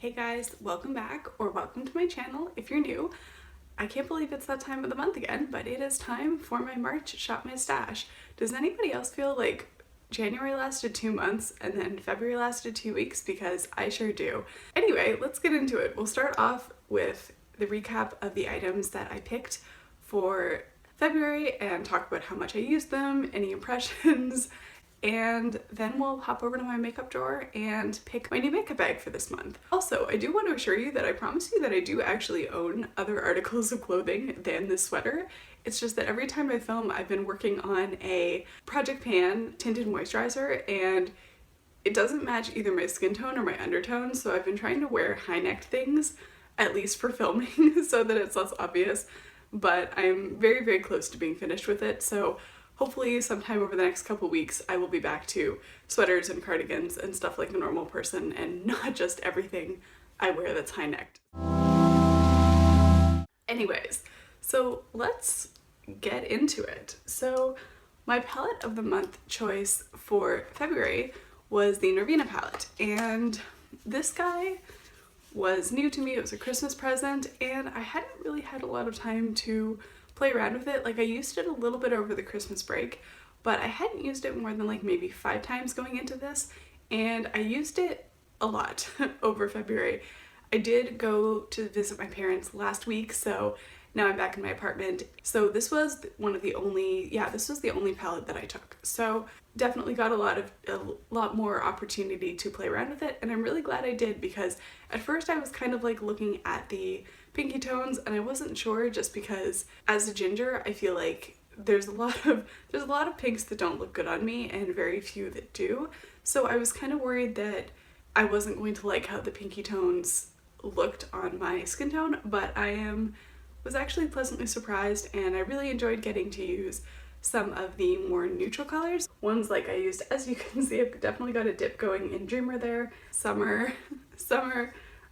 Hey guys, welcome back, or welcome to my channel if you're new. I can't believe it's that time of the month again, but it is time for my March Shop My Stash. Does anybody else feel like January lasted 2 months and then February lasted 2 weeks? Because I sure do. Anyway, let's get into it. We'll start off with the recap of the items that I picked for February and talk about how much I used them, any impressions, and then we'll hop over to my makeup drawer and pick my new makeup bag for this month. Also, I do want to assure you that I promise you that I do actually own other articles of clothing than this sweater. It's just that every time I film, I've been working on a Project Pan tinted moisturizer and it doesn't match either my skin tone or my undertone, so I've been trying to wear high-necked things, at least for filming, so that it's less obvious, but I'm very, very close to being finished with it, so hopefully sometime over the next couple weeks I will be back to sweaters and cardigans and stuff like a normal person and not just everything I wear that's high-necked. Anyways, so let's get into it. So my palette of the month choice for February was the Norvina palette, and this guy was new to me. It was a Christmas present and I hadn't really had a lot of time to play around with it. Like, I used it a little bit over the Christmas break, but I hadn't used it more than like maybe 5 times going into this, and I used it a lot over February. I did go to visit my parents last week, so now I'm back in my apartment. So this was the only palette that I took. So definitely got a lot more opportunity to play around with it, and I'm really glad I did, because at first I was kind of like looking at the pinky tones and I wasn't sure, just because as a ginger I feel like there's a lot of pinks that don't look good on me and very few that do. So I was kind of worried that I wasn't going to like how the pinky tones looked on my skin tone, but was actually pleasantly surprised, and I really enjoyed getting to use some of the more neutral colors. Ones like I used, as you can see, I've definitely got a dip going in Dreamer there, Summer,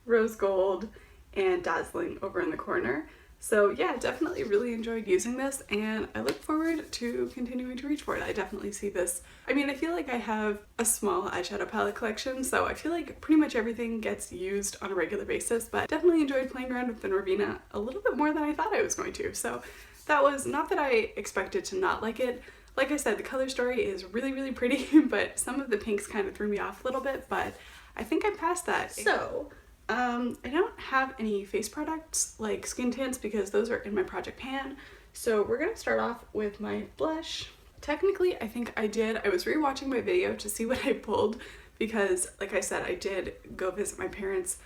Rose Gold, and Dazzling over in the corner. So yeah, definitely really enjoyed using this, and I look forward to continuing to reach for it. I definitely see this. I mean, I feel like I have a small eyeshadow palette collection, so I feel like pretty much everything gets used on a regular basis, but definitely enjoyed playing around with the Norvina a little bit more than I thought I was going to. So that was not that I expected to not like it. Like I said, the color story is really, really pretty, but some of the pinks kind of threw me off a little bit, but I think I'm past that. So I don't have any face products like skin tints because those are in my Project Pan. So we're gonna start off with my blush. Technically, I think I was rewatching my video to see what I pulled, because like I said, I did go visit my parents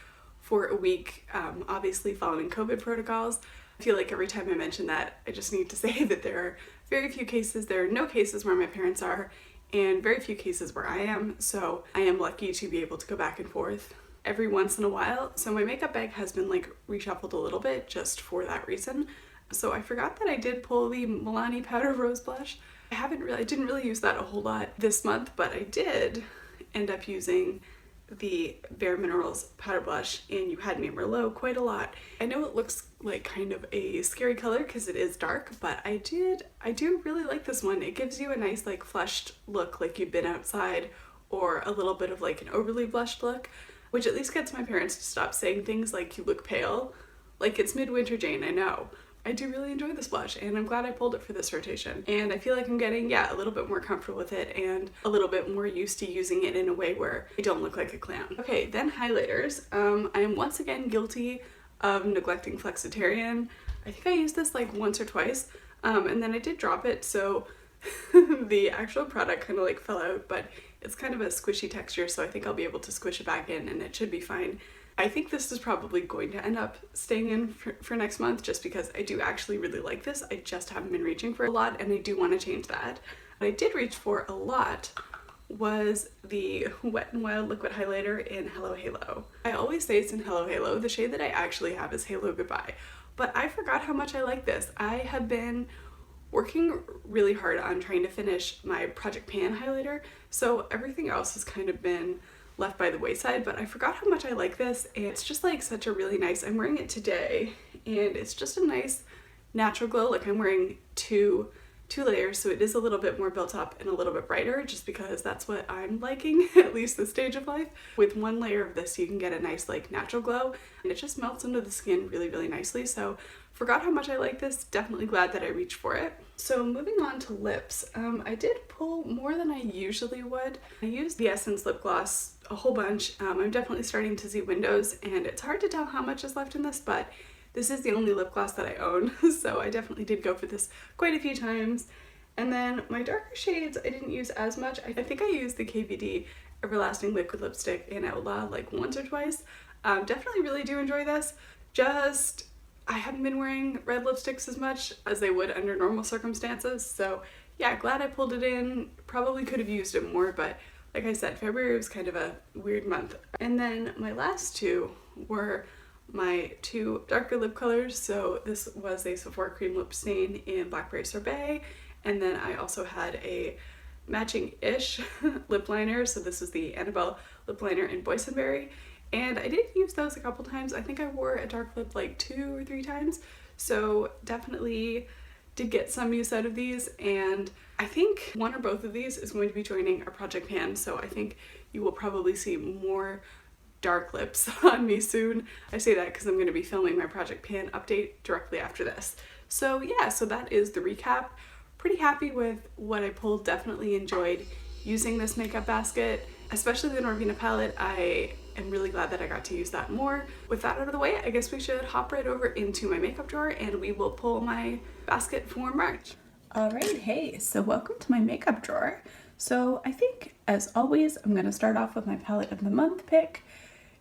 for a week, obviously following COVID protocols. I feel like every time I mention that, I just need to say that there are no cases where my parents are, and very few cases where I am, so I am lucky to be able to go back and forth every once in a while. So my makeup bag has been like reshuffled a little bit just for that reason. So I forgot that I did pull the Milani Powder Rose Blush. I didn't really use that a whole lot this month, but I did end up using the Bare Minerals powder blush in You Had Me at Merlot quite a lot. I know it looks like kind of a scary color because it is dark, but I do really like this one. It gives you a nice like flushed look, like you've been outside, or a little bit of like an overly blushed look, which at least gets my parents to stop saying things like, "You look pale." Like, it's midwinter, Jane, I know. I do really enjoy this blush, and I'm glad I pulled it for this rotation. And I feel like I'm getting, a little bit more comfortable with it and a little bit more used to using it in a way where I don't look like a clown. Okay, then highlighters. I am once again guilty of neglecting Flexitarian. I think I used this like once or twice, and then I did drop it, so the actual product kind of like fell out, but it's kind of a squishy texture, so I think I'll be able to squish it back in and it should be fine. I think this is probably going to end up staying in for next month, just because I do actually really like this. I just haven't been reaching for a lot, and I do want to change that. What I did reach for a lot was the Wet n Wild liquid highlighter in Hello Halo. I always say it's in Hello Halo. The shade that I actually have is Halo Goodbye, but I forgot how much I like this. I have been working really hard on trying to finish my Project Pan highlighter, so everything else has kind of been left by the wayside, but I forgot how much I like this, and it's just like such a really nice, I'm wearing it today, and it's just a nice natural glow. Like, I'm wearing 2 2 layers, so it is a little bit more built up and a little bit brighter, just because that's what I'm liking, at least this stage of life. With 1 layer of this, you can get a nice like natural glow, and it just melts into the skin really, really nicely. So forgot how much I like this, definitely glad that I reached for it. So moving on to lips, I did pull more than I usually would. I used the Essence lip gloss a whole bunch. I'm definitely starting to see windows, and it's hard to tell how much is left in this, but this is the only lip gloss that I own, so I definitely did go for this quite a few times. And then my darker shades I didn't use as much. I think I used the KVD Everlasting Liquid Lipstick in Outlaw like once or twice. Definitely really do enjoy this. Just, I haven't been wearing red lipsticks as much as they would under normal circumstances, so yeah, glad I pulled it in. Probably could have used it more, but like I said, February was kind of a weird month. And then my last two were my 2 darker lip colors. So this was a Sephora Cream Lip Stain in Blackberry Sorbet, and then I also had a matching-ish lip liner. So this is the Annabelle lip liner in Boysenberry, and I did use those a couple times. I think I wore a dark lip like 2 or 3 times, so definitely did get some use out of these. And I think one or both of these is going to be joining our project pan, so I think you will probably see more dark lips on me soon. I say that because I'm going to be filming my project pan update directly after this. So yeah, so that is the recap. Pretty happy with what I pulled. Definitely enjoyed using this makeup basket, especially the Norvina palette. I am really glad that I got to use that more. With that out of the way, I guess we should hop right over into my makeup drawer and we will pull my basket for March. All right, hey, so welcome to my makeup drawer. So I think, as always, I'm going to start off with my palette of the month pick.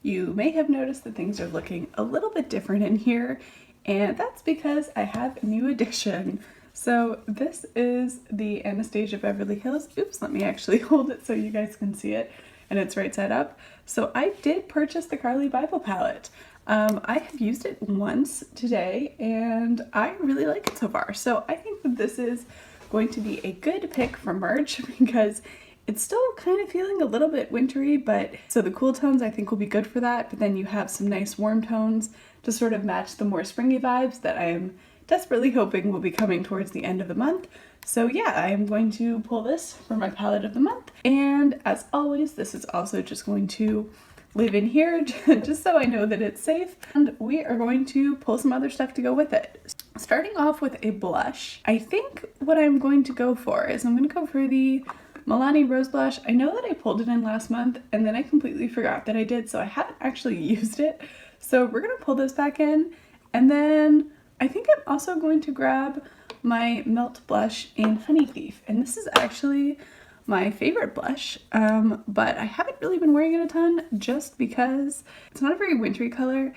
You may have noticed that things are looking a little bit different in here, and that's because I have a new addition. So this is the Anastasia Beverly Hills. Oops, let me actually hold it so you guys can see it, and it's right side up. So I did purchase the Carly Bible palette. I have used it once today, and I really like it so far. So I think that this is going to be a good pick for March because it's still kind of feeling a little bit wintry, but so the cool tones I think will be good for that, but then you have some nice warm tones to sort of match the more springy vibes that I am desperately hoping will be coming towards the end of the month. So yeah, I am going to pull this for my palette of the month, and as always, this is also just going to live in here just so I know that it's safe, and we are going to pull some other stuff to go with it. Starting off with a blush, I think what I'm going to go for is I'm going to go for the Milani Rose Blush. I know that I pulled it in last month and then I completely forgot that I did, so I haven't actually used it. So we're gonna pull this back in, and then I think I'm also going to grab my Melt Blush in Honey Thief, and this is actually my favorite blush, but I haven't really been wearing it a ton just because it's not a very wintry color.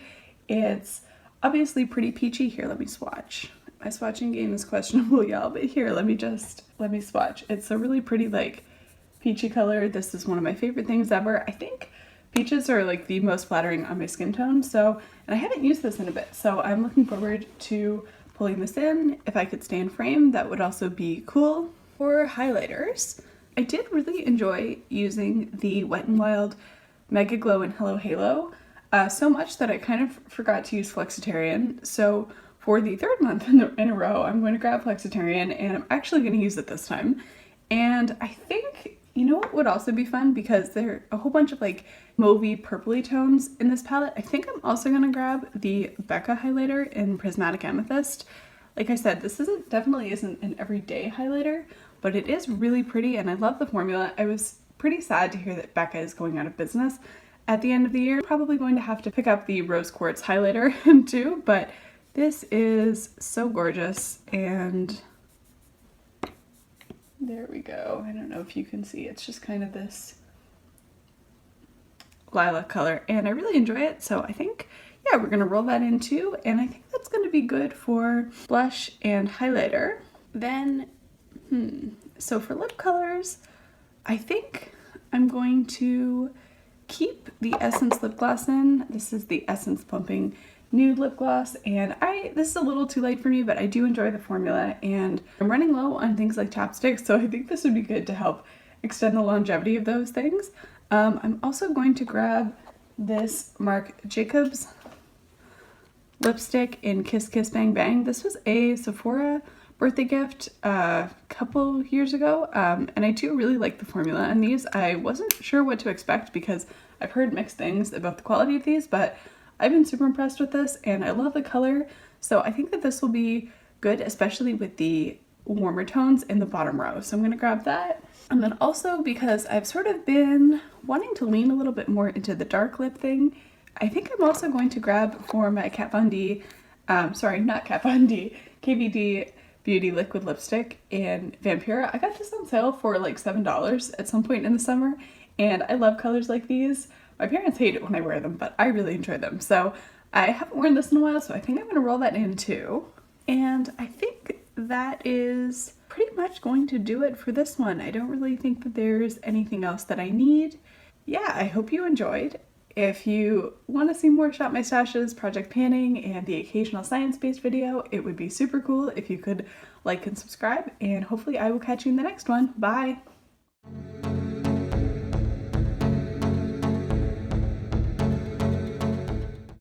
It's obviously pretty peachy. Here, let me swatch. My swatching game is questionable, y'all, but here, let me swatch. It's a really pretty, like, peachy color. This is one of my favorite things ever. I think peaches are, like, the most flattering on my skin tone, so, and I haven't used this in a bit, so I'm looking forward to pulling this in. If I could stay in frame, that would also be cool. For highlighters, I did really enjoy using the Wet n Wild Mega Glow in Hello Halo, so much that I kind of forgot to use Flexitarian, so for the 3rd month in a row, I'm going to grab Flexitarian, and I'm actually going to use it this time. And I think, you know what would also be fun, because there are a whole bunch of like mauvey purpley tones in this palette. I think I'm also going to grab the Becca highlighter in Prismatic Amethyst. Like I said, this definitely isn't an everyday highlighter, but it is really pretty and I love the formula. I was pretty sad to hear that Becca is going out of business at the end of the year. Probably going to have to pick up the Rose Quartz highlighter too, but this is so gorgeous, and there we go. I don't know if you can see, it's just kind of this lilac color, and I really enjoy it. So I think, yeah, we're gonna roll that in too, and I think that's gonna be good for blush and highlighter. Then, so for lip colors, I think I'm going to keep the Essence lip gloss in. This is the Essence Plumping Nude lip gloss, and this is a little too light for me, but I do enjoy the formula, and I'm running low on things like chapsticks, so I think this would be good to help extend the longevity of those things. I'm also going to grab this Marc Jacobs lipstick in Kiss Kiss Bang Bang. This was a Sephora birthday gift a couple years ago, and I do really like the formula on these. I wasn't sure what to expect because I've heard mixed things about the quality of these, but I've been super impressed with this and I love the color. So I think that this will be good, especially with the warmer tones in the bottom row. So I'm gonna grab that. And then also because I've sort of been wanting to lean a little bit more into the dark lip thing, I think I'm also going to grab for my Kat Von D, sorry, not Kat Von D, KVD Beauty Liquid Lipstick in Vampira. I got this on sale for like $7 at some point in the summer, and I love colors like these. My parents hate it when I wear them, but I really enjoy them. So I haven't worn this in a while, so I think I'm gonna roll that in too. And I think that is pretty much going to do it for this one. I don't really think that there's anything else that I need. Yeah, I hope you enjoyed. If you want to see more Shop My Stashes, project panning, and the occasional science-based video, it would be super cool if you could like and subscribe, and hopefully I will catch you in the next one. Bye!